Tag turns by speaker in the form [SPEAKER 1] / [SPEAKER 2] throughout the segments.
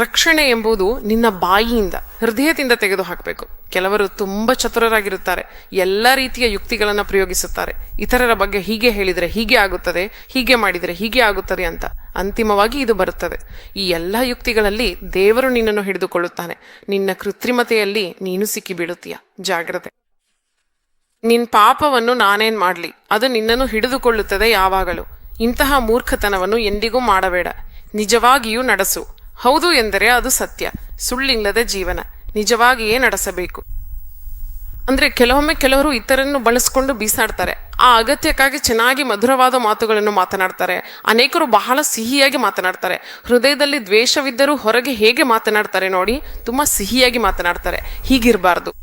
[SPEAKER 1] ರಕ್ಷಣೆ ಎಂಬುದು ನಿನ್ನ ಬಾಯಿಯಿಂದ, ಹೃದಯದಿಂದ ತೆಗೆದು ಹಾಕಬೇಕು. ಕೆಲವರು ತುಂಬ ಚತುರರಾಗಿರುತ್ತಾರೆ, ಎಲ್ಲ ರೀತಿಯ ಯುಕ್ತಿಗಳನ್ನು ಪ್ರಯೋಗಿಸುತ್ತಾರೆ. ಇತರರ ಬಗ್ಗೆ ಹೀಗೆ ಹೇಳಿದರೆ ಹೀಗೆ ಆಗುತ್ತದೆ, ಹೀಗೆ ಮಾಡಿದರೆ ಹೀಗೆ ಆಗುತ್ತದೆ ಅಂತ. ಅಂತಿಮವಾಗಿ ಇದು ಬರುತ್ತದೆ. ಈ ಎಲ್ಲ ಯುಕ್ತಿಗಳಲ್ಲಿ ದೇವರು ನಿನ್ನನ್ನು ಹಿಡಿದುಕೊಳ್ಳುತ್ತಾನೆ. ನಿನ್ನ ಕೃತ್ರಿಮತೆಯಲ್ಲಿ ನೀನು ಸಿಕ್ಕಿಬೀಳುತ್ತೀಯ. ಜಾಗ್ರತೆ. ನಿನ್ನ ಪಾಪವನ್ನು ನಾನೇನ್ ಮಾಡಲಿ, ಅದು ನಿನ್ನನ್ನು ಹಿಡಿದುಕೊಳ್ಳುತ್ತದೆ ಯಾವಾಗಲೂ. ಇಂತಹ ಮೂರ್ಖತನವನ್ನು ಎಂದಿಗೂ ಮಾಡಬೇಡ. ನಿಜವಾಗಿಯೂ ನಡೆಸು. ಹೌದು ಎಂದರೆ ಅದು ಸತ್ಯ, ಸುಳ್ಳಿಲ್ಲದ ಜೀವನ. ನಿಜವಾಗಿಯೇ ನಡೆಸಬೇಕು. ಅಂದ್ರೆ ಕೆಲವರು ಇತರನ್ನು ಬಳಸ್ಕೊಂಡು ಬೀಸಾಡ್ತಾರೆ. ಆ ಅಗತ್ಯಕ್ಕಾಗಿ ಚೆನ್ನಾಗಿ ಮಧುರವಾದ ಮಾತುಗಳನ್ನು ಮಾತನಾಡ್ತಾರೆ. ಅನೇಕರು ಬಹಳ ಸಿಹಿಯಾಗಿ ಮಾತನಾಡ್ತಾರೆ. ಹೃದಯದಲ್ಲಿ ದ್ವೇಷವಿದ್ದರೂ ಹೊರಗೆ ಹೇಗೆ ಮಾತನಾಡ್ತಾರೆ ನೋಡಿ, ತುಂಬಾ ಸಿಹಿಯಾಗಿ ಮಾತನಾಡ್ತಾರೆ. ಹೀಗಿರಬಾರ್ದು.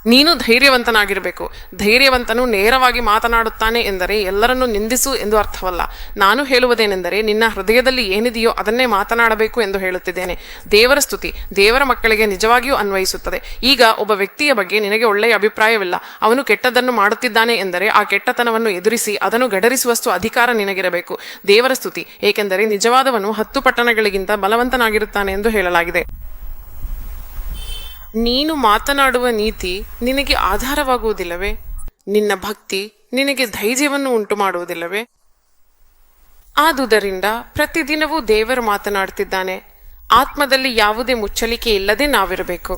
[SPEAKER 1] ನೀನು ಧೈರ್ಯವಂತನಾಗಿರಬೇಕು. ಧೈರ್ಯವಂತನು ನೇರವಾಗಿ ಮಾತನಾಡುತ್ತಾನೆ ಎಂದರೆ ಎಲ್ಲರನ್ನೂ ನಿಂದಿಸು ಎಂದು ಅರ್ಥವಲ್ಲ. ನಾನು ಹೇಳುವುದೇನೆಂದರೆ ನಿನ್ನ ಹೃದಯದಲ್ಲಿ ಏನಿದೆಯೋ ಅದನ್ನೇ ಮಾತನಾಡಬೇಕು ಎಂದು ಹೇಳುತ್ತಿದ್ದೇನೆ. ದೇವರ ಸ್ತುತಿ ದೇವರ ಮಕ್ಕಳಿಗೆ ನಿಜವಾಗಿಯೂ ಅನ್ವಯಿಸುತ್ತದೆ. ಈಗ ಒಬ್ಬ ವ್ಯಕ್ತಿಯ ಬಗ್ಗೆ ನಿನಗೆ ಒಳ್ಳೆಯ ಅಭಿಪ್ರಾಯವಿಲ್ಲ, ಅವನು ಕೆಟ್ಟದನ್ನು ಮಾಡುತ್ತಿದ್ದಾನೆ ಎಂದರೆ ಆ ಕೆಟ್ಟತನವನ್ನು ಎದುರಿಸಿ ಅದನ್ನು ಗಡರಿಸುವಷ್ಟು ಅಧಿಕಾರ ನಿನಗಿರಬೇಕು. ದೇವರ ಸ್ತುತಿ, ಏಕೆಂದರೆ ನಿಜವಾದವನು 10 ಪಟ್ಟಣಗಳಿಗಿಂತ ಬಲವಂತನಾಗಿರುತ್ತಾನೆ ಎಂದು ಹೇಳಲಾಗಿದೆ. ನೀನು ಮಾತನಾಡುವ ನೀತಿ ನಿನಗೆ ಆಧಾರವಾಗುವುದಿಲ್ಲವೇ? ನಿನ್ನ ಭಕ್ತಿ ನಿನಗೆ ಧೈರ್ಯವನ್ನು ಉಂಟು ಮಾಡುವುದಿಲ್ಲವೇ? ಆದುದರಿಂದ ಪ್ರತಿದಿನವೂ ದೇವರು ಮಾತನಾಡುತ್ತಿದ್ದಾನೆ. ಆತ್ಮದಲ್ಲಿ ಯಾವುದೇ ಮುಚ್ಚಲಿಕೆ ಇಲ್ಲದೆ ನಾವಿರಬೇಕು.